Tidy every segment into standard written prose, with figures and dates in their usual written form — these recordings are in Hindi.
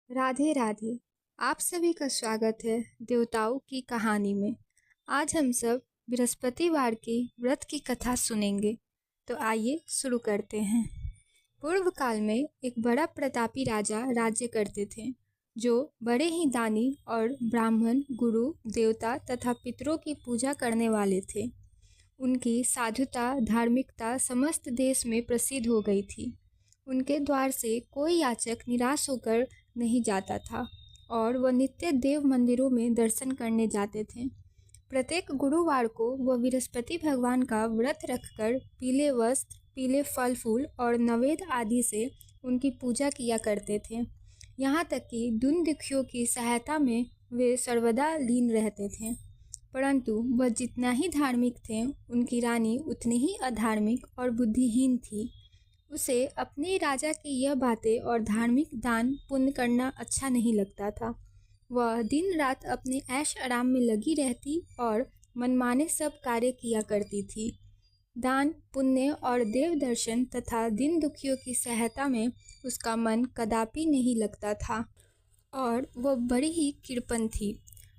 राधे राधे। आप सभी का स्वागत है देवताओं की कहानी में। आज हम सब बृहस्पतिवार के व्रत की कथा सुनेंगे। तो आइए शुरू करते हैं। पूर्व काल में एक बड़ा प्रतापी राजा राज्य करते थे, जो बड़े ही दानी और ब्राह्मण, गुरु, देवता तथा पितरों की पूजा करने वाले थे। उनकी साधुता, धार्मिकता समस्त देश में प्रसिद्ध हो गई थी। उनके द्वार से कोई याचक निराश होकर नहीं जाता था और वह नित्य देव मंदिरों में दर्शन करने जाते थे। प्रत्येक गुरुवार को वह बृहस्पति भगवान का व्रत रखकर पीले वस्त्र, पीले फल फूल और नवेद आदि से उनकी पूजा किया करते थे। यहाँ तक कि दीन दुखियों की सहायता में वे सर्वदा लीन रहते थे। परंतु वह जितना ही धार्मिक थे, उनकी रानी उतनी ही अधार्मिक और बुद्धिहीन थी। उसे अपने राजा की यह बातें और धार्मिक दान पुण्य करना अच्छा नहीं लगता था। वह दिन रात अपने ऐश आराम में लगी रहती और मनमाने सब कार्य किया करती थी। दान, पुण्य और देव दर्शन तथा दीन दुखियों की सहायता में उसका मन कदापि नहीं लगता था और वह बड़ी ही कृपण थी।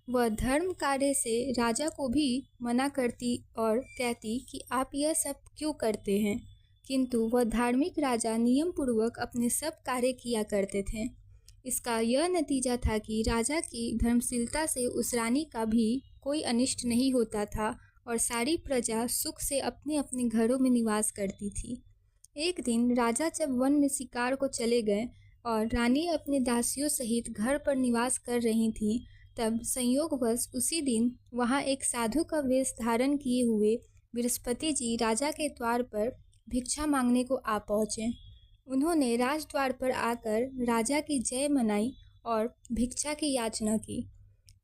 वह धर्म कार्य से राजा को भी मना करती और कहती कि आप यह सब क्यों करते हैं, किंतु वह धार्मिक राजा नियम पूर्वक अपने सब कार्य किया करते थे। इसका यह नतीजा था कि राजा की धर्मशीलता से उस रानी का भी कोई अनिष्ट नहीं होता था और सारी प्रजा सुख से अपने अपने घरों में निवास करती थी। एक दिन राजा जब वन में शिकार को चले गए और रानी अपने दासियों सहित घर पर निवास कर रही थी, तब संयोगवश उसी दिन वहाँ एक साधु का वेश धारण किए हुए बृहस्पति जी राजा के द्वार पर भिक्षा मांगने को आ पहुँचे। उन्होंने राजद्वार पर आकर राजा की जय मनाई और भिक्षा की याचना की।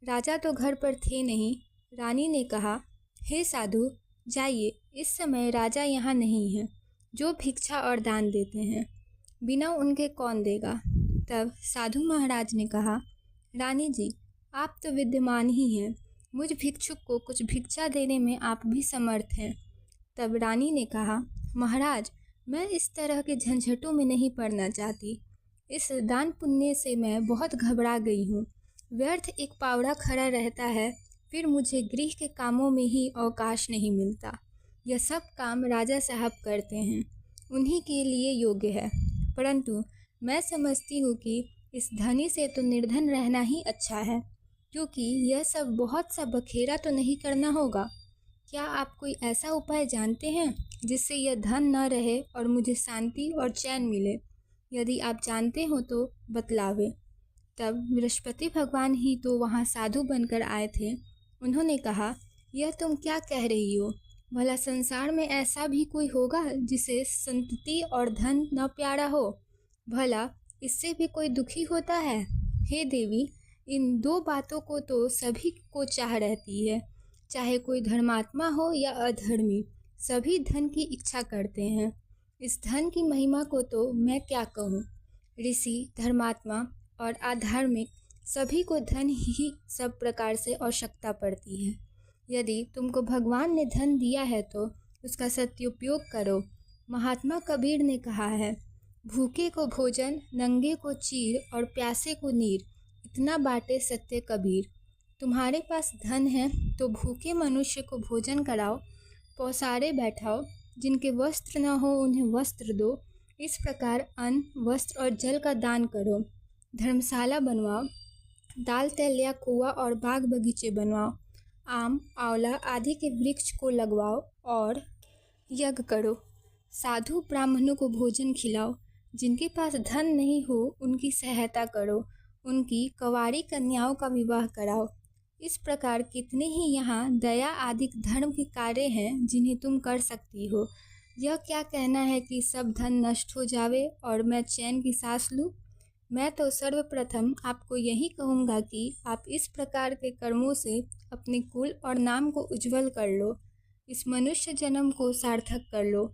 राजा तो घर पर थे नहीं। रानी ने कहा, हे साधु, जाइए, इस समय राजा यहाँ नहीं है, जो भिक्षा और दान देते हैं बिना उनके कौन देगा। तब साधु महाराज ने कहा, रानी जी, आप तो विद्यमान ही हैं, मुझ भिक्षुक को कुछ भिक्षा देने में आप भी समर्थ हैं। तब रानी ने कहा, महाराज, मैं इस तरह के झंझटों में नहीं पड़ना चाहती। इस दान पुण्य से मैं बहुत घबरा गई हूँ। व्यर्थ एक पावड़ा खड़ा रहता है, फिर मुझे गृह के कामों में ही अवकाश नहीं मिलता। यह सब काम राजा साहब करते हैं, उन्हीं के लिए योग्य है। परंतु मैं समझती हूँ कि इस धनी से तो निर्धन रहना ही अच्छा है, क्योंकि यह सब बहुत सा बखेरा तो नहीं करना होगा। क्या आप कोई ऐसा उपाय जानते हैं जिससे यह धन न रहे और मुझे शांति और चैन मिले? यदि आप जानते हो तो बतलावे। तब बृहस्पति भगवान ही तो वहाँ साधु बनकर आए थे। उन्होंने कहा, यह तुम क्या कह रही हो? भला संसार में ऐसा भी कोई होगा जिसे संतति और धन न प्यारा हो? भला इससे भी कोई दुखी होता है? हे देवी, इन दो बातों को तो सभी को चाह रहती है, चाहे कोई धर्मात्मा हो या अधर्मी, सभी धन की इच्छा करते हैं। इस धन की महिमा को तो मैं क्या कहूँ। ऋषि, धर्मात्मा और अधार्मिक सभी को धन ही सब प्रकार से आवश्यकता पड़ती है। यदि तुमको भगवान ने धन दिया है तो उसका सदुपयोग करो। महात्मा कबीर ने कहा है, भूखे को भोजन, नंगे को चीर और प्यासे को नीर, इतना बाटे सत्य कबीर। तुम्हारे पास धन है तो भूखे मनुष्य को भोजन कराओ, पौसारे बैठाओ, जिनके वस्त्र न हो उन्हें वस्त्र दो। इस प्रकार अन्न, वस्त्र और जल का दान करो। धर्मशाला बनवाओ, दाल तेलिया कुआ और बाग बगीचे बनवाओ। आम, आंवला आदि के वृक्ष को लगवाओ और यज्ञ करो। साधु ब्राह्मणों को भोजन खिलाओ। जिनके पास धन नहीं हो उनकी सहायता करो। उनकी कंवारी कन्याओं का विवाह कराओ। इस प्रकार कितने ही यहाँ दया आदि धर्म के कार्य हैं जिन्हें तुम कर सकती हो। यह क्या कहना है कि सब धन नष्ट हो जावे और मैं चैन की सांस लूँ? मैं तो सर्वप्रथम आपको यही कहूँगा कि आप इस प्रकार के कर्मों से अपने कुल और नाम को उज्जवल कर लो। इस मनुष्य जन्म को सार्थक कर लो।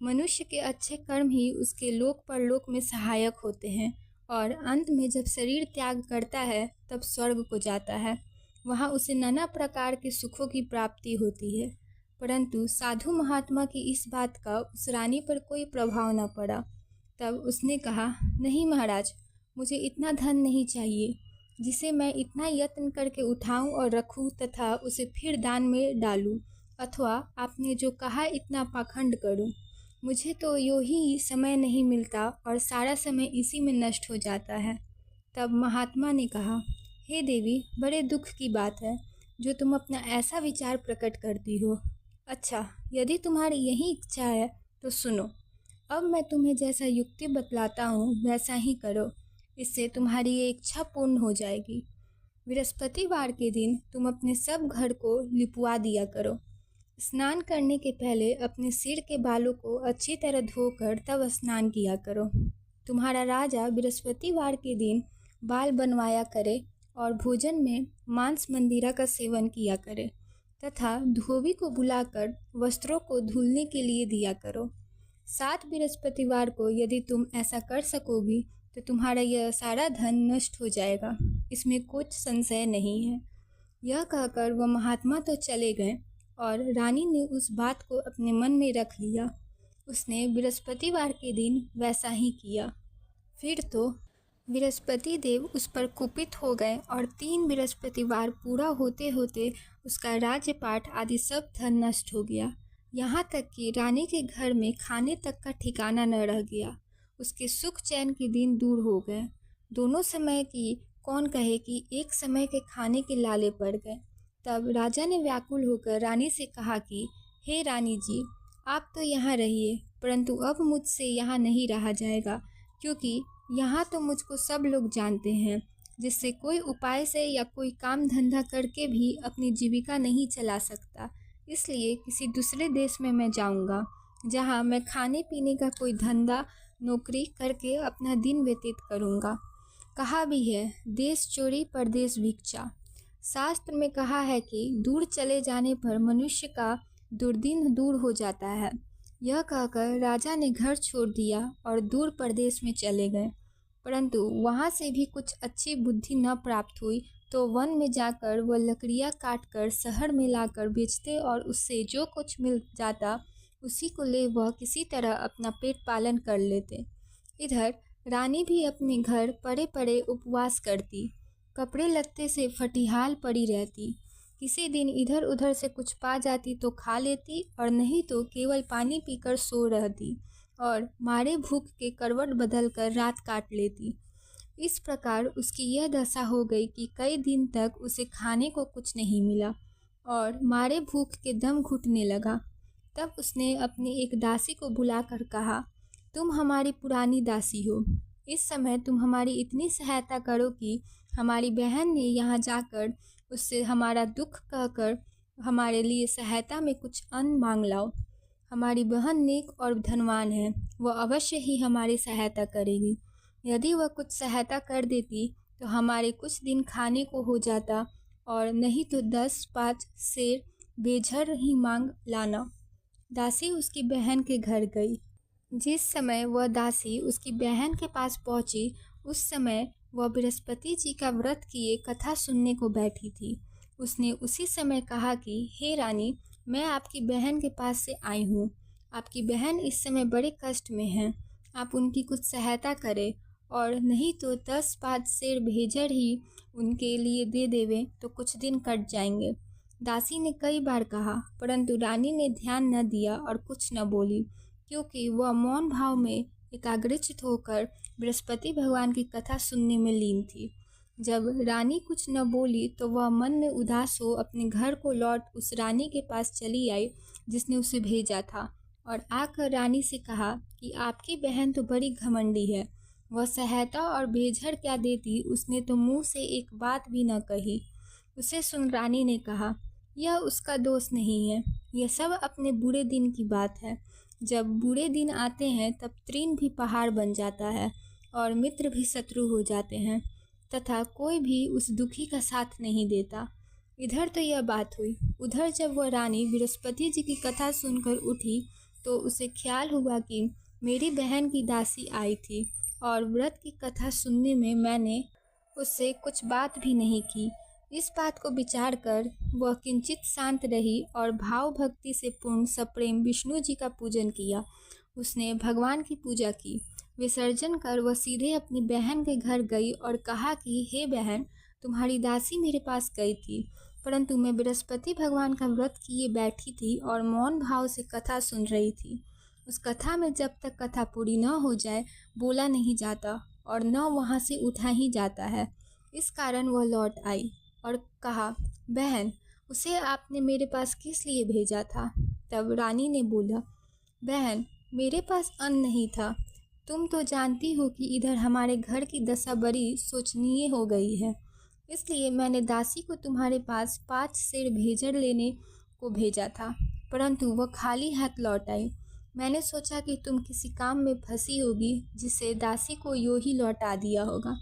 मनुष्य के अच्छे कर्म ही उसके लोक परलोक में सहायक होते हैं और अंत में जब शरीर त्याग करता है तब स्वर्ग को जाता है। वहाँ उसे नाना प्रकार के सुखों की प्राप्ति होती है। परंतु साधु महात्मा की इस बात का उस रानी पर कोई प्रभाव न पड़ा। तब उसने कहा, नहीं महाराज, मुझे इतना धन नहीं चाहिए जिसे मैं इतना यत्न करके उठाऊं और रखूं तथा उसे फिर दान में डालूं, अथवा आपने जो कहा इतना पाखंड करूं। मुझे तो यूं ही समय नहीं मिलता और सारा समय इसी में नष्ट हो जाता है। तब महात्मा ने कहा, हे देवी, बड़े दुख की बात है जो तुम अपना ऐसा विचार प्रकट करती हो। अच्छा, यदि तुम्हारी यही इच्छा है तो सुनो। अब मैं तुम्हें जैसा युक्ति बतलाता हूँ वैसा ही करो, इससे तुम्हारी ये इच्छा पूर्ण हो जाएगी। बृहस्पतिवार के दिन तुम अपने सब घर को लिपवा दिया करो। स्नान करने के पहले अपने सिर के बालों को अच्छी तरह धोकर तब स्नान किया करो। तुम्हारा राजा बृहस्पतिवार के दिन बाल बनवाया करे और भोजन में मांस मंदिरा का सेवन किया करे तथा धोबी को बुलाकर वस्त्रों को धुलने के लिए दिया करो। 7 बृहस्पतिवार को यदि तुम ऐसा कर सकोगी तो तुम्हारा यह सारा धन नष्ट हो जाएगा, इसमें कुछ संशय नहीं है। यह कहकर वह महात्मा तो चले गए और रानी ने उस बात को अपने मन में रख लिया। उसने बृहस्पतिवार के दिन वैसा ही किया। फिर तो बृहस्पति देव उस पर कुपित हो गए और 3 बृहस्पतिवार पूरा होते होते उसका राज्यपाठ आदि सब धन नष्ट हो गया। यहाँ तक कि रानी के घर में खाने तक का ठिकाना न रह गया। उसके सुख चैन के दिन दूर हो गए। दोनों समय की कौन कहे कि एक समय के खाने के लाले पड़ गए। तब राजा ने व्याकुल होकर रानी से कहा कि हे रानी जी, आप तो यहाँ रहिए, परंतु अब मुझसे यहाँ नहीं रहा जाएगा, क्योंकि यहाँ तो मुझको सब लोग जानते हैं, जिससे कोई उपाय से या कोई काम धंधा करके भी अपनी जीविका नहीं चला सकता। इसलिए किसी दूसरे देश में मैं जाऊँगा, जहाँ मैं खाने पीने का कोई धंधा नौकरी करके अपना दिन व्यतीत करूँगा। कहा भी है, देश चोरी परदेश भिक्षा। शास्त्र में कहा है कि दूर चले जाने पर मनुष्य का दुर्दिन दूर हो जाता है। यह कहकर राजा ने घर छोड़ दिया और दूर प्रदेश में चले गए, परंतु वहाँ से भी कुछ अच्छी बुद्धि न प्राप्त हुई तो वन में जाकर वह लकड़ियाँ काटकर शहर में लाकर बेचते और उससे जो कुछ मिल जाता उसी को ले वह किसी तरह अपना पेट पालन कर लेते। इधर रानी भी अपने घर पड़े पड़े उपवास करती, कपड़े लत्ते से फटीहाल पड़ी रहती। किसी दिन इधर उधर से कुछ पा जाती तो खा लेती और नहीं तो केवल पानी पीकर सो रहती और मारे भूख के करवट बदल कर रात काट लेती। इस प्रकार उसकी यह दशा हो गई कि कई दिन तक उसे खाने को कुछ नहीं मिला और मारे भूख के दम घुटने लगा। तब उसने अपनी एक दासी को बुलाकर कहा, तुम हमारी पुरानी दासी हो, इस समय तुम हमारी इतनी सहायता करो कि हमारी बहन ने यहाँ जाकर उससे हमारा दुख कहकर हमारे लिए सहायता में कुछ अन्न मांग लाओ। हमारी बहन नेक और धनवान है, वह अवश्य ही हमारी सहायता करेगी। यदि वह कुछ सहायता कर देती तो हमारे कुछ दिन खाने को हो जाता, और नहीं तो 10-5 सेर बेझर ही मांग लाना। दासी उसकी बहन के घर गई। जिस समय वह दासी उसकी बहन के पास पहुंची, उस समय वह बृहस्पति जी का व्रत किए कथा सुनने को बैठी थी। उसने उसी समय कहा कि हे रानी, मैं आपकी बहन के पास से आई हूँ। आपकी बहन इस समय बड़े कष्ट में हैं, आप उनकी कुछ सहायता करें, और नहीं तो 10-5 सेर भेजर ही उनके लिए दे देवें तो कुछ दिन कट जाएंगे। दासी ने कई बार कहा, परंतु रानी ने ध्यान न दिया और कुछ न बोली, क्योंकि वह मौन भाव में एकाग्रचित होकर बृहस्पति भगवान की कथा सुनने में लीन थी। जब रानी कुछ न बोली तो वह मन में उदास हो अपने घर को लौट उस रानी के पास चली आई जिसने उसे भेजा था, और आकर रानी से कहा कि आपकी बहन तो बड़ी घमंडी है, वह सहायता और बेझर क्या देती, उसने तो मुँह से एक बात भी न कही। उसे सुन रानी ने कहा, यह उसका दोष नहीं है, यह सब अपने बुरे दिन की बात है। जब बुरे दिन आते हैं तब तृण भी पहाड़ बन जाता है और मित्र भी शत्रु हो जाते हैं, तथा कोई भी उस दुखी का साथ नहीं देता। इधर तो यह बात हुई। उधर जब वह रानी बृहस्पति जी की कथा सुनकर उठी तो उसे ख्याल हुआ कि मेरी बहन की दासी आई थी और व्रत की कथा सुनने में मैंने उससे कुछ बात भी नहीं की। इस बात को विचार कर वह किंचित शांत रही और भाव भक्ति से पूर्ण सप्रेम विष्णु जी का पूजन किया। उसने भगवान की पूजा की। विसर्जन कर वह सीधे अपनी बहन के घर गई और कहा कि हे बहन, तुम्हारी दासी मेरे पास गई थी, परंतु मैं बृहस्पति भगवान का व्रत किए बैठी थी और मौन भाव से कथा सुन रही थी। उस कथा में जब तक कथा पूरी न हो जाए बोला नहीं जाता और न वहाँ से उठा ही जाता है। इस कारण वह लौट आई और कहा, बहन, उसे आपने मेरे पास किस लिए भेजा था? तब रानी ने बोला, बहन, मेरे पास अन्न नहीं था। तुम तो जानती हो कि इधर हमारे घर की दशा बड़ी शोचनीय हो गई है, इसलिए मैंने दासी को तुम्हारे पास 5 सेर भेजर लेने को भेजा था, परंतु वह खाली हाथ लौट आई। मैंने सोचा कि तुम किसी काम में फंसी होगी, जिससे दासी को यूं ही लौटा दिया होगा।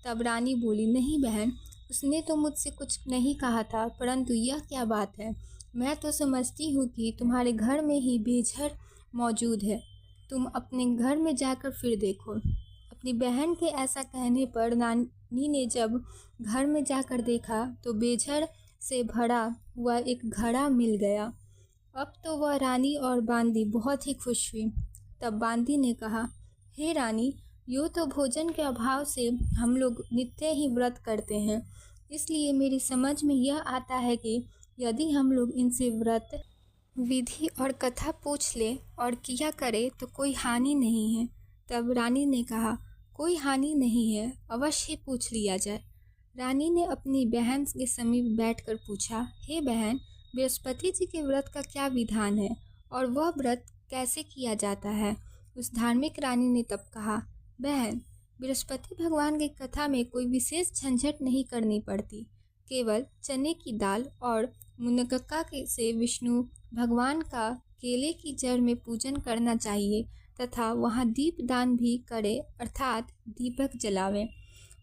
तब रानी बोली, नहीं बहन, उसने तो मुझसे कुछ नहीं कहा था, परंतु यह क्या बात है? मैं तो समझती हूँ कि तुम्हारे घर में ही बेझर मौजूद है। तुम अपने घर में जाकर फिर देखो। अपनी बहन के ऐसा कहने पर रानी ने जब घर में जाकर देखा तो बेझर से भरा हुआ एक घड़ा मिल गया। अब तो वह रानी और बांदी बहुत ही खुश हुई। तब बांदी ने कहा, हे रानी, यूँ तो भोजन के अभाव से हम लोग नित्य ही व्रत करते हैं, इसलिए मेरी समझ में यह आता है कि यदि हम लोग इनसे व्रत विधि और कथा पूछ ले और किया करे तो कोई हानि नहीं है। तब रानी ने कहा, कोई हानि नहीं है, अवश्य पूछ लिया जाए। रानी ने अपनी बहन के समीप बैठकर पूछा, हे बहन, बृहस्पति जी के व्रत का क्या विधान है और वह व्रत कैसे किया जाता है? उस धार्मिक रानी ने तब कहा, बहन, बृहस्पति भगवान की कथा में कोई विशेष झंझट नहीं करनी पड़ती। केवल चने की दाल और मुनक्का से विष्णु भगवान का केले की जड़ में पूजन करना चाहिए तथा वहाँ दीप दान भी करे, अर्थात दीपक जलावे।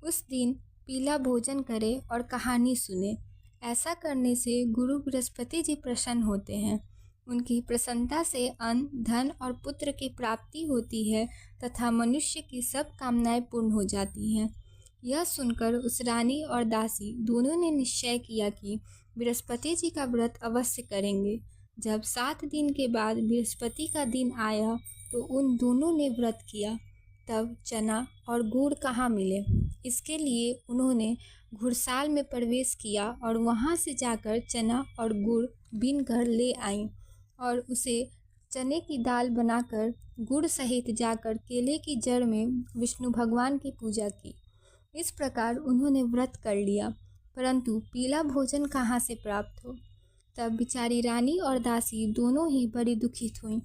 उस दिन पीला भोजन करे और कहानी सुने। ऐसा करने से गुरु बृहस्पति जी प्रसन्न होते हैं। उनकी प्रसन्नता से अन्न, धन और पुत्र की प्राप्ति होती है तथा मनुष्य की सब कामनाएं पूर्ण हो जाती हैं। यह सुनकर उस रानी और दासी दोनों ने निश्चय किया कि बृहस्पति जी का व्रत अवश्य करेंगे। जब 7 दिन के बाद बृहस्पति का दिन आया तो उन दोनों ने व्रत किया। तब चना और गुड़ कहाँ मिले, इसके लिए उन्होंने घुड़साल में प्रवेश किया और वहाँ से जाकर चना और गुड़ बीन कर ले आईं और उसे चने की दाल बनाकर गुड़ सहित जाकर केले की जड़ में विष्णु भगवान की पूजा की। इस प्रकार उन्होंने व्रत कर लिया, परंतु पीला भोजन कहाँ से प्राप्त हो? तब बिचारी रानी और दासी दोनों ही बड़ी दुखित हुईं,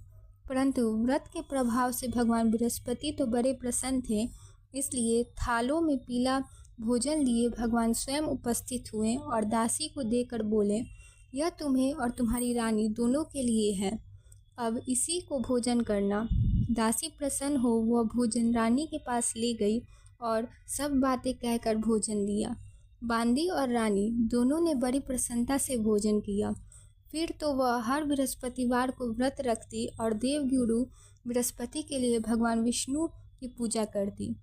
परंतु व्रत के प्रभाव से भगवान बृहस्पति तो बड़े प्रसन्न थे, इसलिए थालों में पीला भोजन लिए भगवान स्वयं उपस्थित हुए और दासी को देकर बोले, यह तुम्हें और तुम्हारी रानी दोनों के लिए है, अब इसी को भोजन करना। दासी प्रसन्न हो वह भोजन रानी के पास ले गई और सब बातें कहकर भोजन लिया। बांदी और रानी दोनों ने बड़ी प्रसन्नता से भोजन किया। फिर तो वह हर बृहस्पतिवार को व्रत रखती और देवगुरु बृहस्पति के लिए भगवान विष्णु की पूजा करती।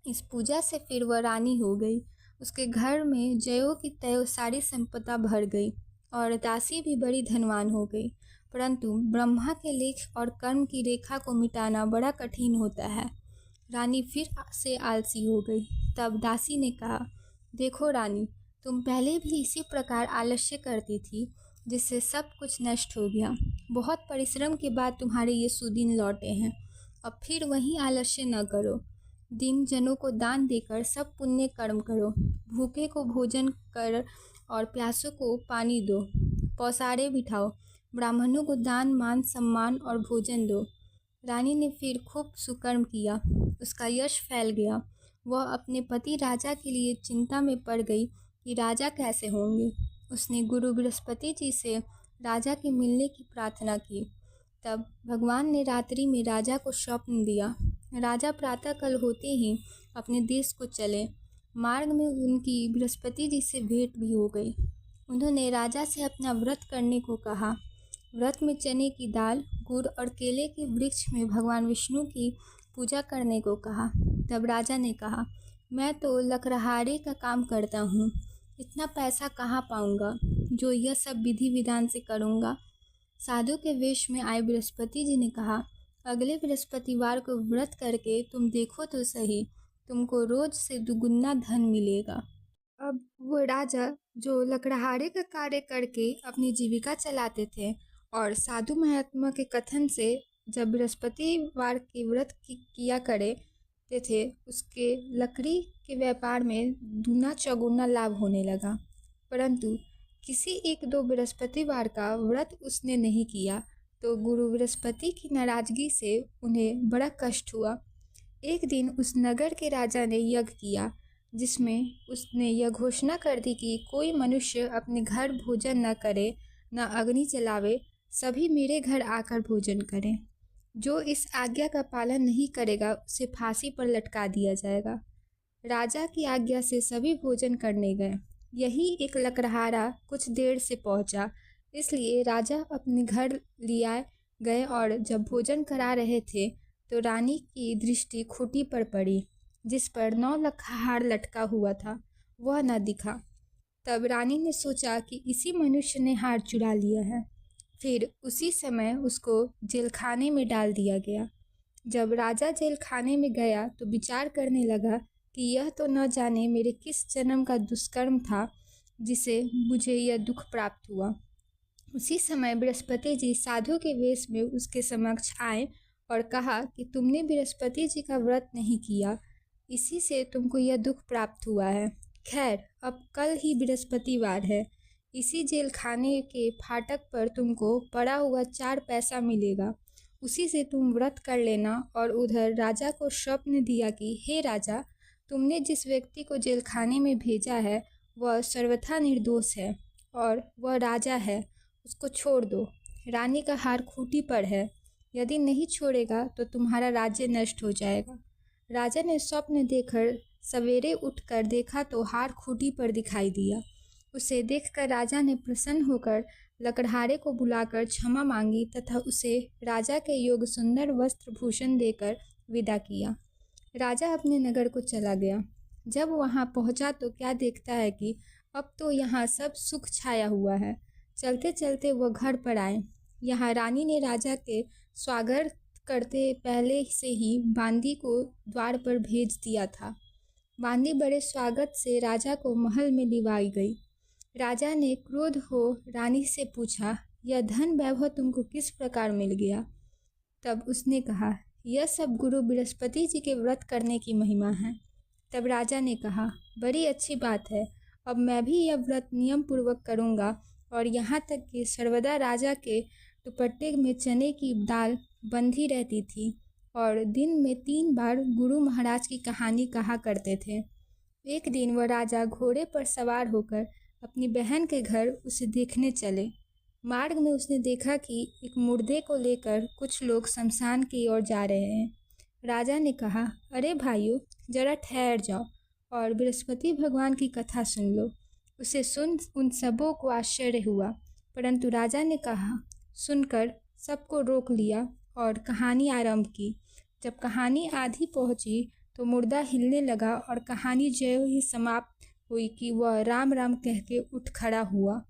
इस पूजा से फिर वह रानी हो गई। उसके घर में जयो की तयो सारी संपदा भर गई और दासी भी बड़ी धनवान हो गई। परंतु ब्रह्मा के लेख और कर्म की रेखा को मिटाना बड़ा कठिन होता है। रानी फिर से आलसी हो गई। तब दासी ने कहा, देखो रानी, तुम पहले भी इसी प्रकार आलस्य करती थी, जिससे सब कुछ नष्ट हो गया। बहुत परिश्रम के बाद तुम्हारे ये सुदिन लौटे हैं। अब फिर वही आलस्य न करो। दिन जनों को दान देकर सब पुण्य कर्म करो। भूखे को भोजन कर और प्यासों को पानी दो। पौसारे बिठाओ। ब्राह्मणों को दान, मान, सम्मान और भोजन दो। रानी ने फिर खूब सुकर्म किया। उसका यश फैल गया। वह अपने पति राजा के लिए चिंता में पड़ गई कि राजा कैसे होंगे। उसने गुरु बृहस्पति जी से राजा के मिलने की प्रार्थना की। तब भगवान ने रात्रि में राजा को स्वप्न दिया। राजा प्रातःकाल होते ही अपने देश को चले। मार्ग में उनकी बृहस्पति जी से भेंट भी हो गई। उन्होंने राजा से अपना व्रत करने को कहा। व्रत में चने की दाल, गुड़ और केले के वृक्ष में भगवान विष्णु की पूजा करने को कहा। तब राजा ने कहा, मैं तो लकड़हारे का काम करता हूँ, इतना पैसा कहाँ पाऊँगा जो यह सब विधि विधान से करूँगा। साधु के वेश में आए बृहस्पति जी ने कहा, अगले बृहस्पतिवार को व्रत करके तुम देखो तो सही, तुमको रोज से दुगुना धन मिलेगा। अब वो राजा जो लकड़हारे का कार्य करके अपनी जीविका चलाते थे और साधु महात्मा के कथन से जब बृहस्पतिवार के व्रत किया करते थे, उसके लकड़ी के व्यापार में दूना चौगुना लाभ होने लगा। परंतु किसी एक दो बृहस्पतिवार का व्रत उसने नहीं किया तो गुरु बृहस्पति की नाराजगी से उन्हें बड़ा कष्ट हुआ। एक दिन उस नगर के राजा ने यज्ञ किया जिसमें उसने यह घोषणा कर दी कि कोई मनुष्य अपने घर भोजन न करे, न अग्नि जलावे, सभी मेरे घर आकर भोजन करें। जो इस आज्ञा का पालन नहीं करेगा उसे फांसी पर लटका दिया जाएगा। राजा की आज्ञा से सभी भोजन करने गए। यही एक लकड़हारा कुछ देर से पहुंचा, इसलिए राजा अपने घर लिया गए और जब भोजन करा रहे थे तो रानी की दृष्टि खूंटी पर पड़ी जिस पर 9 लकड़हार लटका हुआ था, वह न दिखा। तब रानी ने सोचा कि इसी मनुष्य ने हार चुरा लिया है। फिर उसी समय उसको जेलखाने में डाल दिया गया। जब राजा जेलखाने में गया तो विचार करने लगा कि यह तो न जाने मेरे किस जन्म का दुष्कर्म था जिसे मुझे यह दुख प्राप्त हुआ। उसी समय बृहस्पति जी साधु के वेश में उसके समक्ष आए और कहा कि तुमने बृहस्पति जी का व्रत नहीं किया, इसी से तुमको यह दुख प्राप्त हुआ है। खैर, अब कल ही बृहस्पतिवार है, इसी जेलखाने के फाटक पर तुमको पड़ा हुआ 4 पैसा मिलेगा, उसी से तुम व्रत कर लेना। और उधर राजा को स्वप्न दिया कि हे राजा, तुमने जिस व्यक्ति को जेलखाने में भेजा है वह सर्वथा निर्दोष है और वह राजा है, उसको छोड़ दो। रानी का हार खूंटी पर है, यदि नहीं छोड़ेगा तो तुम्हारा राज्य नष्ट हो जाएगा। राजा ने स्वप्न देखकर सवेरे उठकर देखा तो हार खूंटी पर दिखाई दिया। उसे देखकर राजा ने प्रसन्न होकर लकड़हारे को बुलाकर क्षमा मांगी तथा उसे राजा के योग्य सुंदर वस्त्र भूषण देकर विदा किया। राजा अपने नगर को चला गया। जब वहां पहुंचा तो क्या देखता है कि अब तो यहाँ सब सुख छाया हुआ है। चलते चलते वह घर पर आए। यहाँ रानी ने राजा के स्वागत करते पहले से ही बांदी को द्वार पर भेज दिया था। बांदी बड़े स्वागत से राजा को महल में लिवाई गई। राजा ने क्रोध हो रानी से पूछा, यह धन वैभव तुमको किस प्रकार मिल गया? तब उसने कहा, यह सब गुरु बृहस्पति जी के व्रत करने की महिमा है। तब राजा ने कहा, बड़ी अच्छी बात है, अब मैं भी यह व्रत नियम पूर्वक करूँगा। और यहाँ तक कि सर्वदा राजा के दुपट्टे में चने की दाल बंधी रहती थी और दिन में 3 बार गुरु महाराज की कहानी कहा करते थे। एक दिन वह राजा घोड़े पर सवार होकर अपनी बहन के घर उसे देखने चले। मार्ग में उसने देखा कि एक मुर्दे को लेकर कुछ लोग शमशान की ओर जा रहे हैं। राजा ने कहा, अरे भाइयों, जरा ठहर जाओ और बृहस्पति भगवान की कथा सुन लो। उसे सुन उन सबों को आश्चर्य हुआ, परंतु राजा ने कहा सुनकर सबको रोक लिया और कहानी आरंभ की। जब कहानी आधी पहुंची तो मुर्दा हिलने लगा और कहानी ज्यों ही समाप्त हुई कि वह राम राम कह के उठ खड़ा हुआ।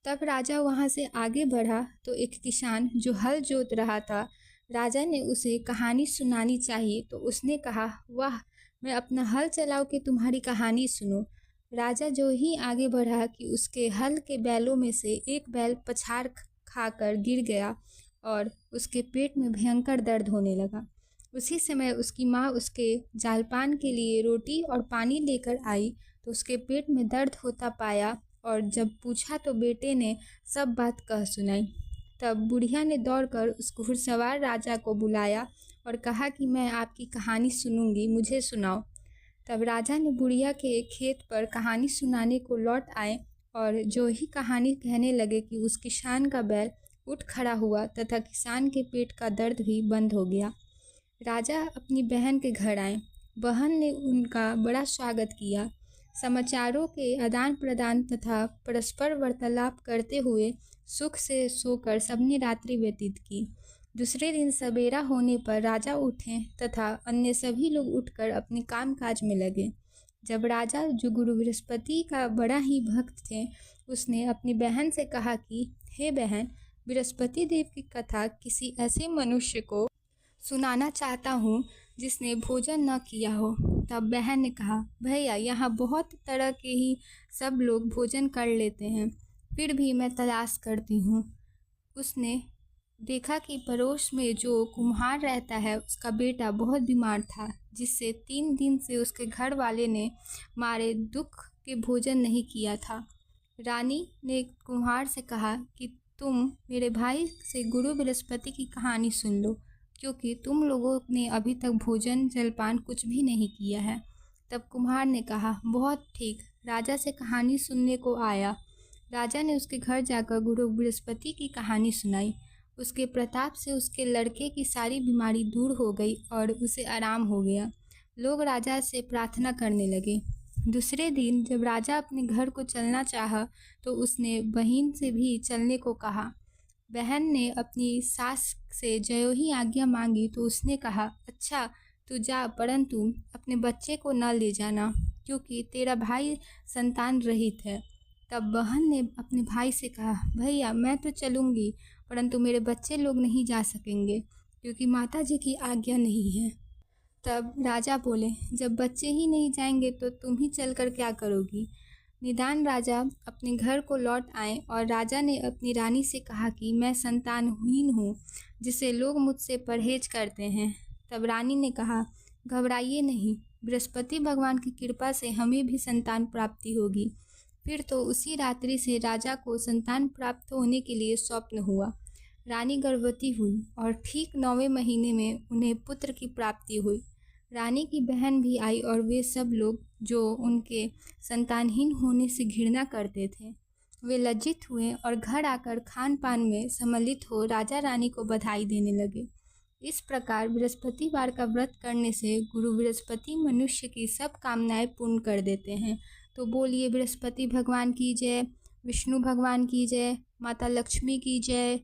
तब राजा वहां से आगे बढ़ा तो एक किसान जो हल जोत रहा था, राजा ने उसे कहानी सुनानी चाहिए तो उसने कहा, वाह, मैं अपना हल चलाओ कि तुम्हारी कहानी सुनो। राजा जो ही आगे बढ़ा कि उसके हल के बैलों में से एक बैल पछाड़ खाकर गिर गया और उसके पेट में भयंकर दर्द होने लगा। उसी समय उसकी माँ उसके जालपान के लिए रोटी और पानी लेकर आई तो उसके पेट में दर्द होता पाया और जब पूछा तो बेटे ने सब बात कह सुनाई। तब बुढ़िया ने दौड़कर उस घुड़सवार राजा को बुलाया और कहा कि मैं आपकी कहानी सुनूंगी, मुझे सुनाओ। तब राजा ने बुढ़िया के खेत पर कहानी सुनाने को लौट आए और जो ही कहानी कहने लगे कि उस किसान का बैल उठ खड़ा हुआ तथा किसान के पेट का दर्द भी बंद हो गया। राजा अपनी बहन के घर आए। बहन ने उनका बड़ा स्वागत किया। समाचारों के आदान प्रदान तथा परस्पर वार्तालाप करते हुए सुख से सोकर सबने रात्रि व्यतीत की। दूसरे दिन सवेरा होने पर राजा उठे तथा अन्य सभी लोग उठकर अपने काम काज में लगे। जब राजा, जो गुरु बृहस्पति का बड़ा ही भक्त थे, उसने अपनी बहन से कहा कि हे बहन, बृहस्पति देव की कथा किसी ऐसे मनुष्य को सुनाना चाहता हूँ जिसने भोजन न किया हो। तब बहन ने कहा, भैया यहाँ बहुत तरह के ही सब लोग भोजन कर लेते हैं, फिर भी मैं तलाश करती हूँ। उसने देखा कि पड़ोस में जो कुम्हार रहता है उसका बेटा बहुत बीमार था, जिससे 3 दिन से उसके घर वाले ने मारे दुख के भोजन नहीं किया था। रानी ने कुम्हार से कहा कि तुम मेरे भाई से गुरु बृहस्पति की कहानी सुन लो, क्योंकि तुम लोगों ने अभी तक भोजन जलपान कुछ भी नहीं किया है। तब कुम्हार ने कहा, बहुत ठीक, राजा से कहानी सुनने को आया। राजा ने उसके घर जाकर गुरु बृहस्पति की कहानी सुनाई। उसके प्रताप से उसके लड़के की सारी बीमारी दूर हो गई और उसे आराम हो गया। लोग राजा से प्रार्थना करने लगे। दूसरे दिन जब राजा अपने घर को चलना चाहा तो उसने बहन से भी चलने को कहा। बहन ने अपनी सास से ज्यों ही आज्ञा मांगी तो उसने कहा, अच्छा तू जा, परंतु अपने बच्चे को न ले जाना, क्योंकि तेरा भाई संतान रहित है। तब बहन ने अपने भाई से कहा, भैया मैं तो चलूँगी, परंतु मेरे बच्चे लोग नहीं जा सकेंगे, क्योंकि माता जी की आज्ञा नहीं है। तब राजा बोले, जब बच्चे ही नहीं जाएंगे तो तुम ही चलकर क्या करोगी। निदान राजा अपने घर को लौट आए और राजा ने अपनी रानी से कहा कि मैं संतानहीन हूँ, जिसे लोग मुझसे परहेज करते हैं। तब रानी ने कहा, घबराइए नहीं, बृहस्पति भगवान की कृपा से हमें भी संतान प्राप्ति होगी। फिर तो उसी रात्रि से राजा को संतान प्राप्त होने के लिए स्वप्न हुआ। रानी गर्भवती हुई और ठीक 9वें महीने में उन्हें पुत्र की प्राप्ति हुई। रानी की बहन भी आई और वे सब लोग जो उनके संतानहीन होने से घृणा करते थे, वे लज्जित हुए और घर आकर खान पान में सम्मिलित हो राजा रानी को बधाई देने लगे। इस प्रकार बृहस्पतिवार का व्रत करने से गुरु बृहस्पति मनुष्य की सब कामनाएं पूर्ण कर देते हैं। तो बोलिए बृहस्पति भगवान की जय, विष्णु भगवान की जय, माता लक्ष्मी की जय।